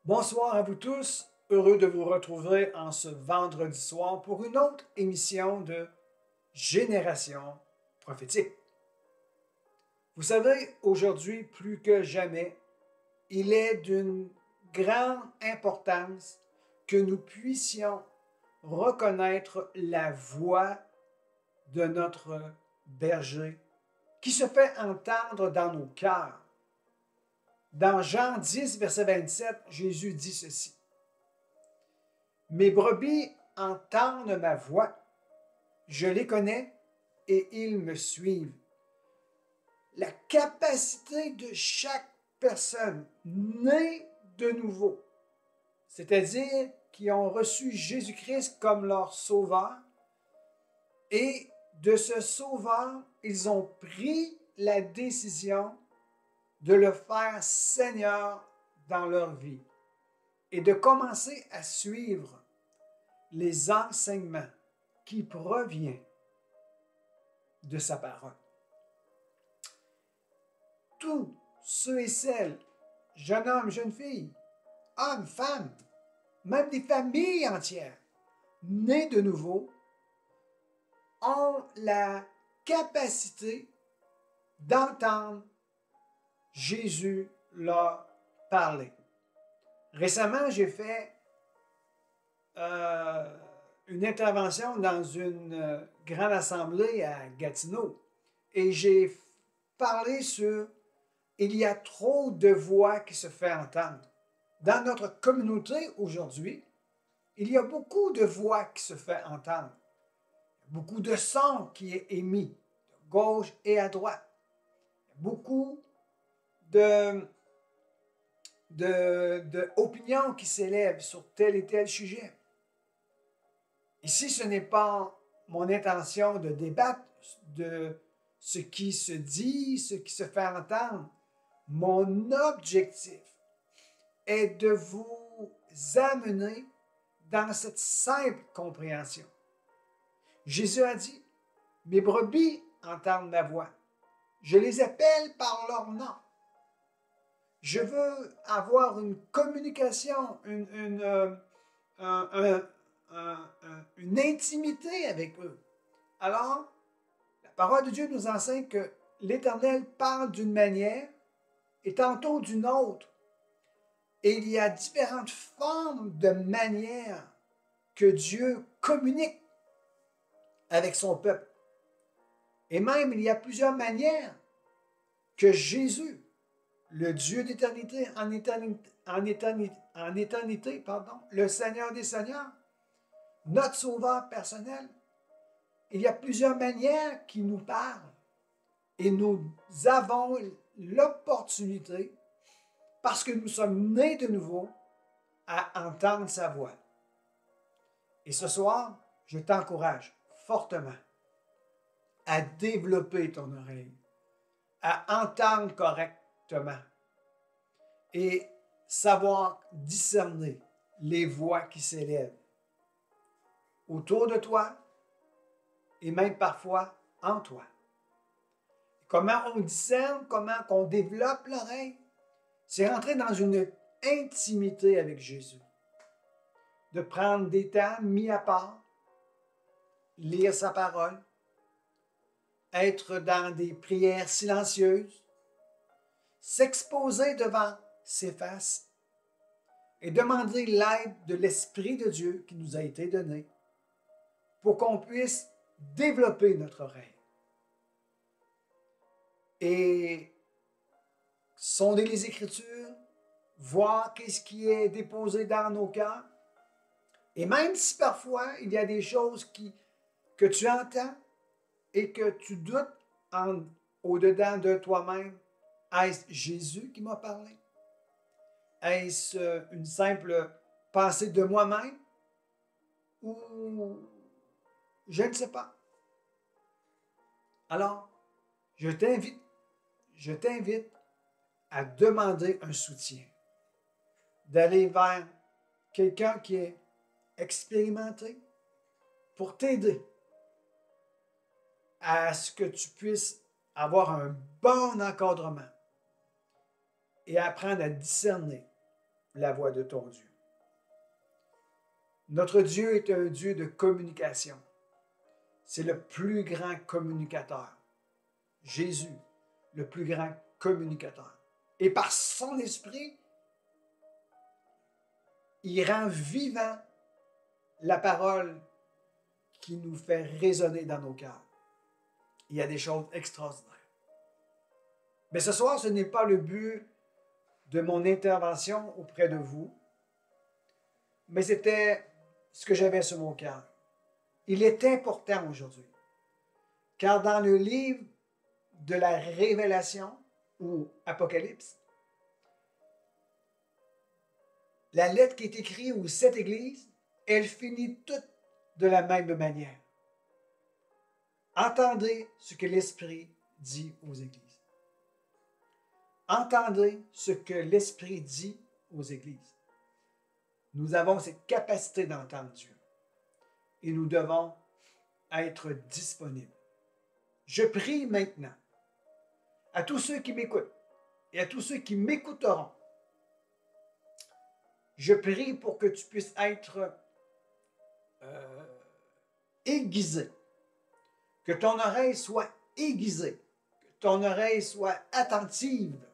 Bonsoir à vous tous, heureux de vous retrouver en ce vendredi soir pour une autre émission de Génération prophétique. Vous savez, aujourd'hui plus que jamais, il est d'une grande importance que nous puissions reconnaître la voix de notre berger qui se fait entendre dans nos cœurs. Dans Jean 10, verset 27, Jésus dit ceci. « Mes brebis entendent ma voix, je les connais et ils me suivent. » La capacité de chaque personne née de nouveau, c'est-à-dire qui ont reçu Jésus-Christ comme leur sauveur, et de ce sauveur, ils ont pris la décision de le faire Seigneur dans leur vie et de commencer à suivre les enseignements qui proviennent de sa parole. Tous ceux et celles, jeunes hommes, jeunes filles, hommes, femmes, même des familles entières, nées de nouveau, ont la capacité d'entendre Jésus leur parler. Récemment, j'ai fait une intervention dans une grande assemblée à Gatineau et j'ai parlé sur il y a trop de voix qui se font entendre. Dans notre communauté aujourd'hui, il y a beaucoup de voix qui se font entendre. Beaucoup de sons qui est émis de gauche et à droite. Beaucoup d'opinions qui s'élèvent sur tel et tel sujet. Ici, ce n'est pas mon intention de débattre de ce qui se dit, ce qui se fait entendre. Mon objectif est de vous amener dans cette simple compréhension. Jésus a dit, « Mes brebis entendent ma voix. Je les appelle par leur nom. » Je veux avoir une communication, une intimité avec eux. Alors, la parole de Dieu nous enseigne que l'Éternel parle d'une manière et tantôt d'une autre. Et il y a différentes formes de manières que Dieu communique avec son peuple. Et même, il y a plusieurs manières que Jésus, le Dieu d'éternité en éternité, le Seigneur des Seigneurs, notre Sauveur personnel, il y a plusieurs manières qui nous parlent. Et nous avons l'opportunité, parce que nous sommes nés de nouveau, à entendre sa voix. Et ce soir, je t'encourage fortement à développer ton oreille, à entendre correctement et savoir discerner les voix qui s'élèvent autour de toi et même parfois en toi. Comment on discerne, comment on développe l'oreille, c'est rentrer dans une intimité avec Jésus. De prendre des temps mis à part, lire sa parole, être dans des prières silencieuses, s'exposer devant ses faces et demander l'aide de l'Esprit de Dieu qui nous a été donné pour qu'on puisse développer notre oreille. Et sonder les Écritures, voir qu'est-ce qui est déposé dans nos cœurs. Et même si parfois il y a des choses que tu entends et que tu doutes au-dedans de toi-même, Est-ce Jésus qui m'a parlé? Est-ce une simple pensée de moi-même? Ou je ne sais pas. Alors, je t'invite à demander un soutien, d'aller vers quelqu'un qui est expérimenté pour t'aider à ce que tu puisses avoir un bon encadrement et apprendre à discerner la voix de ton Dieu. Notre Dieu est un Dieu de communication. C'est le plus grand communicateur. Jésus, le plus grand communicateur. Et par son esprit, il rend vivant la parole qui nous fait résonner dans nos cœurs. Il y a des choses extraordinaires. Mais ce soir, ce n'est pas le but de mon intervention auprès de vous, mais c'était ce que j'avais sur mon cœur. Il est important aujourd'hui, car dans le livre de la Révélation ou Apocalypse, la lettre qui est écrite aux 7 églises, elle finit toute de la même manière. Entendez ce que l'Esprit dit aux églises. Entendez ce que l'Esprit dit aux églises. Nous avons cette capacité d'entendre Dieu et nous devons être disponibles. Je prie maintenant à tous ceux qui m'écoutent et à tous ceux qui m'écouteront. Je prie pour que tu puisses être aiguisé, que ton oreille soit aiguisée, que ton oreille soit attentive,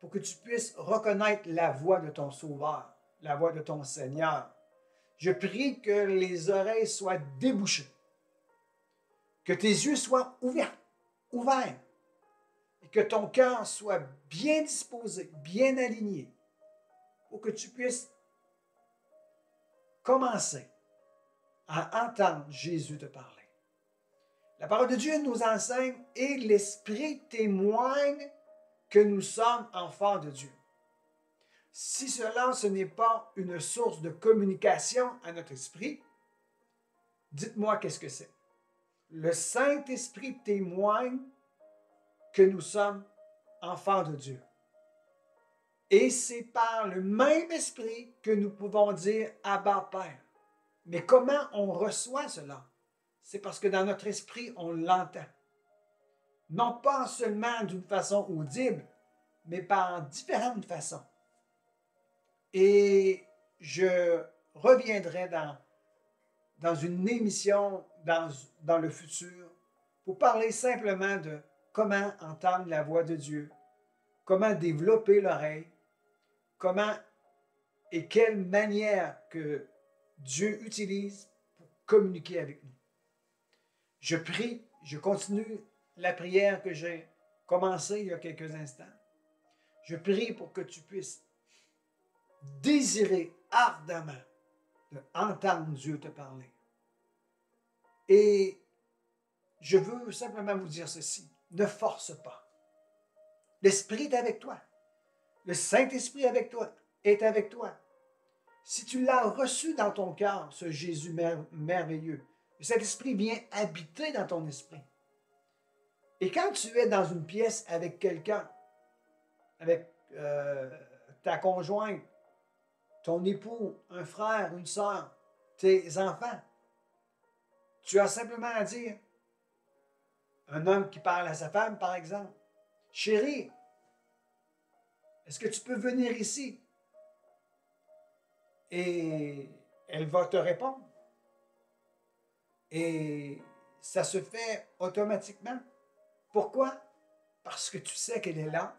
pour que tu puisses reconnaître la voix de ton Sauveur, la voix de ton Seigneur. Je prie que les oreilles soient débouchées, que tes yeux soient ouverts, et que ton cœur soit bien disposé, bien aligné, pour que tu puisses commencer à entendre Jésus te parler. La parole de Dieu nous enseigne et l'Esprit témoigne que nous sommes enfants de Dieu. Si cela, ce n'est pas une source de communication à notre esprit, dites-moi qu'est-ce que c'est. Le Saint-Esprit témoigne que nous sommes enfants de Dieu. Et c'est par le même esprit que nous pouvons dire Abba Père. Mais comment on reçoit cela? C'est parce que dans notre esprit, on l'entend. Non pas seulement d'une façon audible, mais par différentes façons. Et je reviendrai dans une émission dans le futur pour parler simplement de comment entendre la voix de Dieu, comment développer l'oreille, comment et quelle manière que Dieu utilise pour communiquer avec nous. Je prie, je continue la prière que j'ai commencée il y a quelques instants. Je prie pour que tu puisses désirer ardemment d'entendre Dieu te parler. Et je veux simplement vous dire ceci, ne force pas. L'Esprit est avec toi. Le Saint-Esprit est avec toi. Si tu l'as reçu dans ton cœur, ce Jésus merveilleux, le Saint-Esprit vient habiter dans ton esprit. Et quand tu es dans une pièce avec quelqu'un, avec ta conjointe, ton époux, un frère, une sœur, tes enfants, tu as simplement à dire, un homme qui parle à sa femme, par exemple, « Chérie, est-ce que tu peux venir ici? » Et elle va te répondre. Et ça se fait automatiquement. Pourquoi? Parce que tu sais qu'elle est là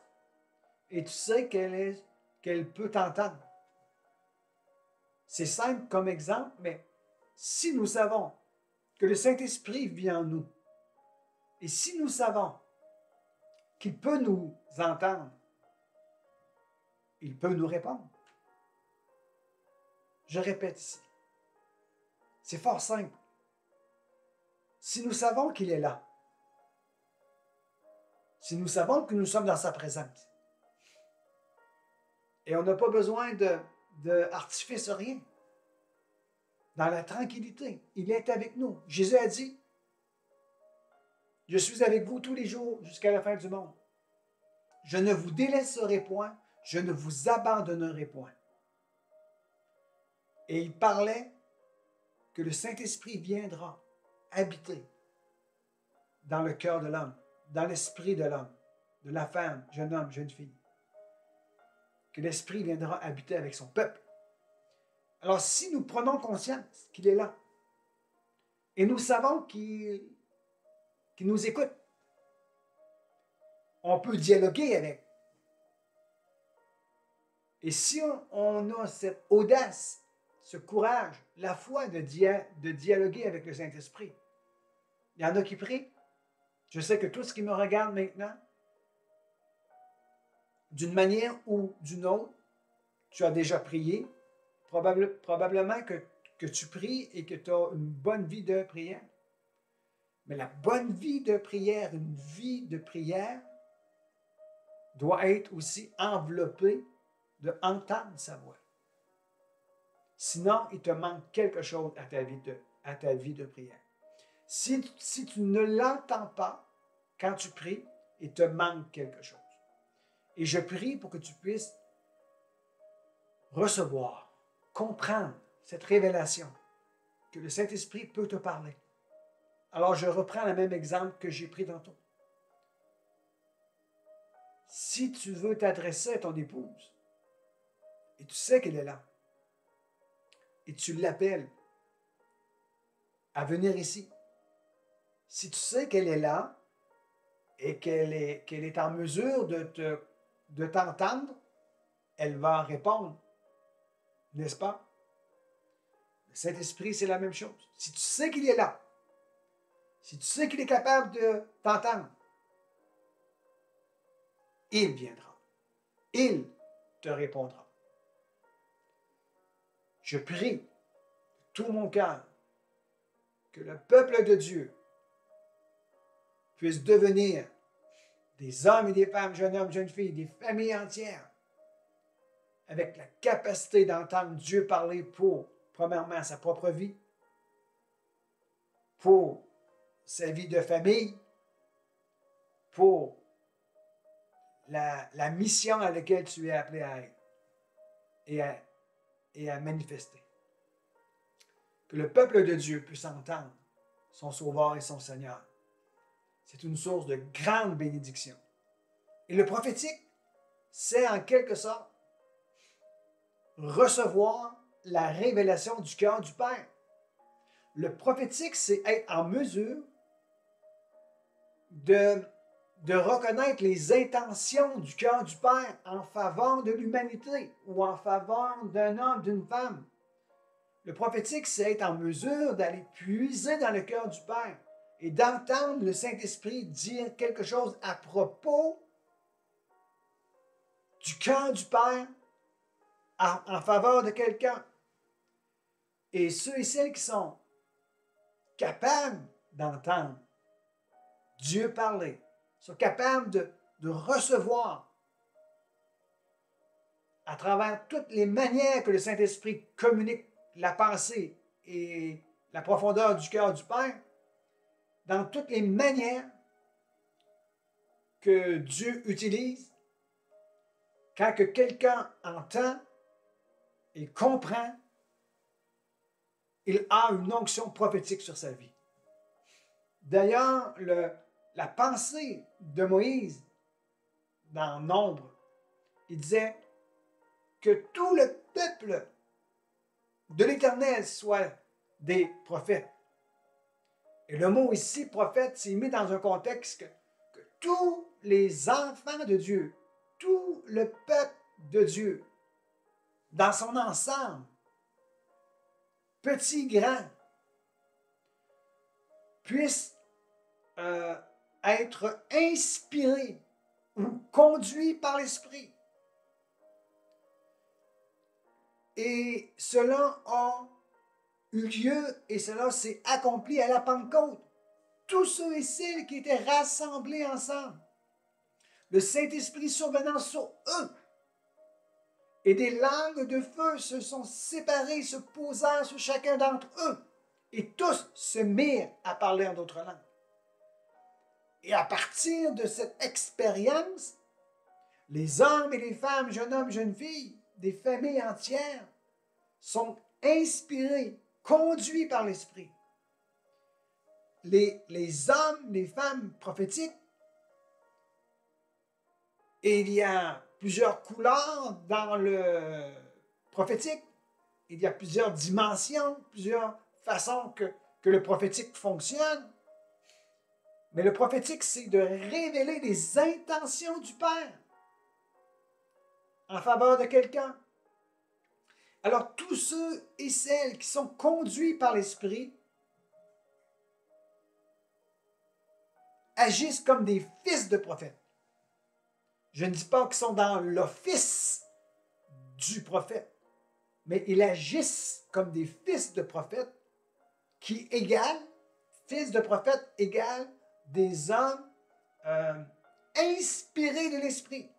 et tu sais qu'elle peut t'entendre. C'est simple comme exemple, mais si nous savons que le Saint-Esprit vit en nous, et si nous savons qu'il peut nous entendre, il peut nous répondre. Je répète ici. C'est fort simple. Si nous savons qu'il est là, si nous savons que nous sommes dans sa présence. Et on n'a pas besoin d'artifice, rien. Dans la tranquillité, il est avec nous. Jésus a dit, je suis avec vous tous les jours jusqu'à la fin du monde. Je ne vous délaisserai point, je ne vous abandonnerai point. Et il parlait que le Saint-Esprit viendra habiter dans le cœur de l'homme, dans l'esprit de l'homme, de la femme, jeune homme, jeune fille. Que l'Esprit viendra habiter avec son peuple. Alors, si nous prenons conscience qu'il est là, et nous savons qu'il nous écoute, on peut dialoguer avec. Et si on a cette audace, ce courage, la foi de dialoguer avec le Saint-Esprit, il y en a qui prient. Je sais que tous qui me regardent maintenant, d'une manière ou d'une autre, tu as déjà prié. Probablement que tu pries et que tu as une bonne vie de prière. Mais la bonne vie de prière, une vie de prière, doit être aussi enveloppée de entendre sa voix. Sinon, il te manque quelque chose à ta vie de prière. Si tu ne l'entends pas quand tu pries, il te manque quelque chose. Et je prie pour que tu puisses recevoir, comprendre cette révélation, que le Saint-Esprit peut te parler. Alors, je reprends le même exemple que j'ai pris tantôt. Si tu veux t'adresser à ton épouse, et tu sais qu'elle est là, et tu l'appelles à venir ici, si tu sais qu'elle est là, et qu'elle est en mesure de t'entendre, elle va répondre, n'est-ce pas? Le Saint-Esprit, c'est la même chose. Si tu sais qu'il est là, si tu sais qu'il est capable de t'entendre, il viendra. Il te répondra. Je prie de tout mon cœur que le peuple de Dieu puisse devenir des hommes et des femmes, jeunes hommes, jeunes filles, des familles entières, avec la capacité d'entendre Dieu parler pour, premièrement, sa propre vie, pour sa vie de famille, pour la mission à laquelle tu es appelé à être et à manifester. Que le peuple de Dieu puisse entendre son Sauveur et son Seigneur. C'est une source de grande bénédiction. Et le prophétique, c'est en quelque sorte recevoir la révélation du cœur du Père. Le prophétique, c'est être en mesure de reconnaître les intentions du cœur du Père en faveur de l'humanité ou en faveur d'un homme, d'une femme. Le prophétique, c'est être en mesure d'aller puiser dans le cœur du Père et d'entendre le Saint-Esprit dire quelque chose à propos du cœur du Père en faveur de quelqu'un. Et ceux et celles qui sont capables d'entendre Dieu parler, sont capables de recevoir à travers toutes les manières que le Saint-Esprit communique la pensée et la profondeur du cœur du Père, dans toutes les manières que Dieu utilise, quand que quelqu'un entend et comprend, il a une onction prophétique sur sa vie. D'ailleurs, la pensée de Moïse, dans Nombre, il disait que tout le peuple de l'Éternel soit des prophètes. Et le mot ici, prophète, c'est mis dans un contexte que tous les enfants de Dieu, tout le peuple de Dieu, dans son ensemble, petit, grand, puissent être inspirés ou conduits par l'Esprit. Et cela a eu lieu et cela s'est accompli à la Pentecôte. Tous ceux et celles qui étaient rassemblés ensemble le Saint-Esprit survenant sur eux. Et des langues de feu se sont séparées, se posèrent sur chacun d'entre eux. Et tous se mirent à parler en d'autres langues. Et à partir de cette expérience, les hommes et les femmes, jeunes hommes, jeunes filles, des familles entières, sont inspirés, conduits par l'Esprit. Les hommes, les femmes prophétiques, et il y a plusieurs couleurs dans le prophétique, il y a plusieurs dimensions, plusieurs façons que le prophétique fonctionne. Mais le prophétique, c'est de révéler les intentions du Père en faveur de quelqu'un. Alors, tous ceux et celles qui sont conduits par l'Esprit agissent comme des fils de prophètes. Je ne dis pas qu'ils sont dans l'office du prophète, mais ils agissent comme des fils de prophètes qui égale, fils de prophète égale des hommes inspirés de l'Esprit,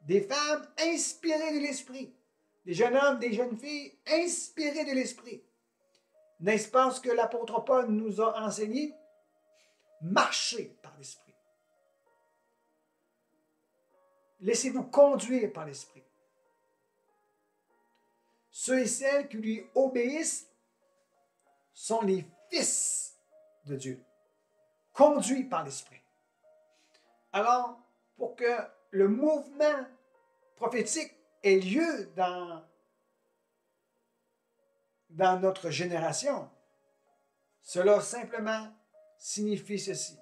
des femmes inspirées de l'Esprit, des jeunes hommes, des jeunes filles inspirés de l'Esprit. N'est-ce pas ce que l'apôtre Paul nous a enseigné? Marchez par l'Esprit. Laissez-vous conduire par l'Esprit. Ceux et celles qui lui obéissent sont les fils de Dieu, conduits par l'Esprit. Alors, pour que le mouvement prophétique ait lieu dans notre génération, cela simplement signifie ceci: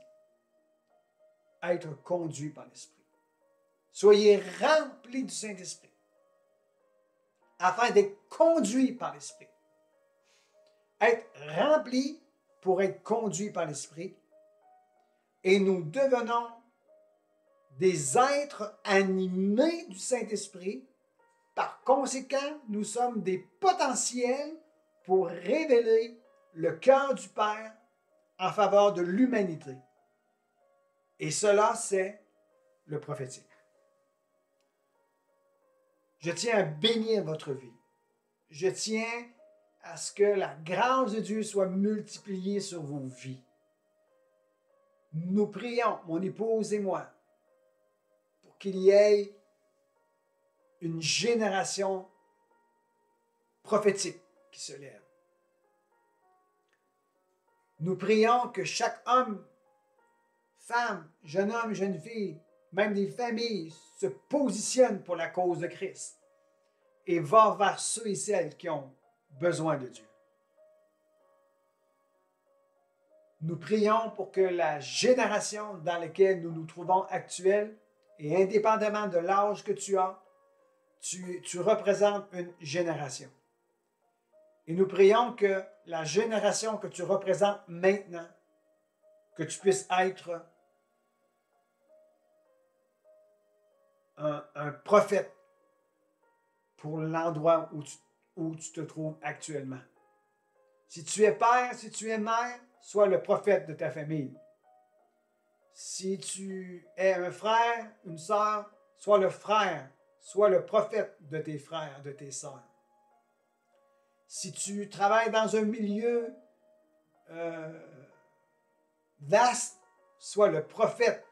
être conduit par l'Esprit. Soyez remplis du Saint-Esprit afin d'être conduits par l'Esprit. Être remplis pour être conduits par l'Esprit, et nous devenons des êtres animés du Saint-Esprit. Par conséquent, nous sommes des potentiels pour révéler le cœur du Père en faveur de l'humanité. Et cela, c'est le prophétique. Je tiens à bénir votre vie. Je tiens à ce que la grâce de Dieu soit multipliée sur vos vies. Nous prions, mon épouse et moi, pour qu'il y ait une génération prophétique qui se lève. Nous prions que chaque homme, femme, jeune homme, jeune fille, même des familles, se positionnent pour la cause de Christ et va vers ceux et celles qui ont besoin de Dieu. Nous prions pour que la génération dans laquelle nous nous trouvons actuelle, et indépendamment de l'âge que tu as, tu représentes une génération. Et nous prions que la génération que tu représentes maintenant, que tu puisses être un prophète pour l'endroit où tu te trouves actuellement. Si tu es père, si tu es mère, sois le prophète de ta famille. Si tu es un frère, une sœur, sois le frère, sois le prophète de tes frères, de tes sœurs. Si tu travailles dans un milieu vaste, sois le prophète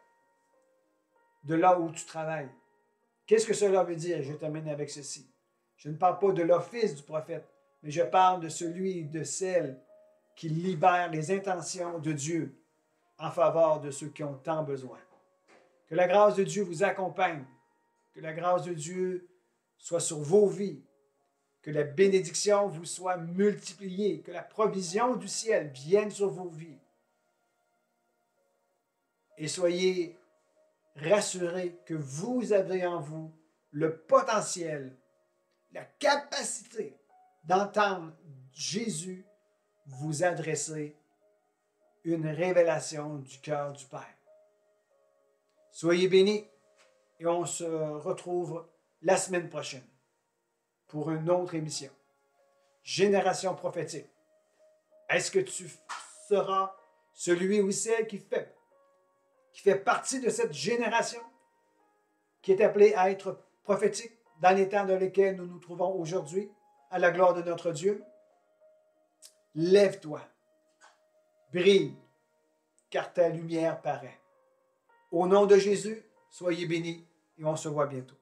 de là où tu travailles. Qu'est-ce que cela veut dire? Je termine avec ceci. Je ne parle pas de l'office du prophète, mais je parle de celui, de celle qui libère les intentions de Dieu en faveur de ceux qui ont tant besoin. Que la grâce de Dieu vous accompagne, que la grâce de Dieu soit sur vos vies, que la bénédiction vous soit multipliée, que la provision du ciel vienne sur vos vies. Et soyez rassurés que vous avez en vous le potentiel, la capacité d'entendre Jésus vous adresser une révélation du cœur du Père. Soyez bénis et on se retrouve la semaine prochaine pour une autre émission. Génération prophétique. Est-ce que tu seras celui ou celle qui fait partie de cette génération? qui est appelé à être prophétique dans les temps dans lesquels nous nous trouvons aujourd'hui, à la gloire de notre Dieu, lève-toi, brille, car ta lumière paraît. Au nom de Jésus, soyez bénis et on se voit bientôt.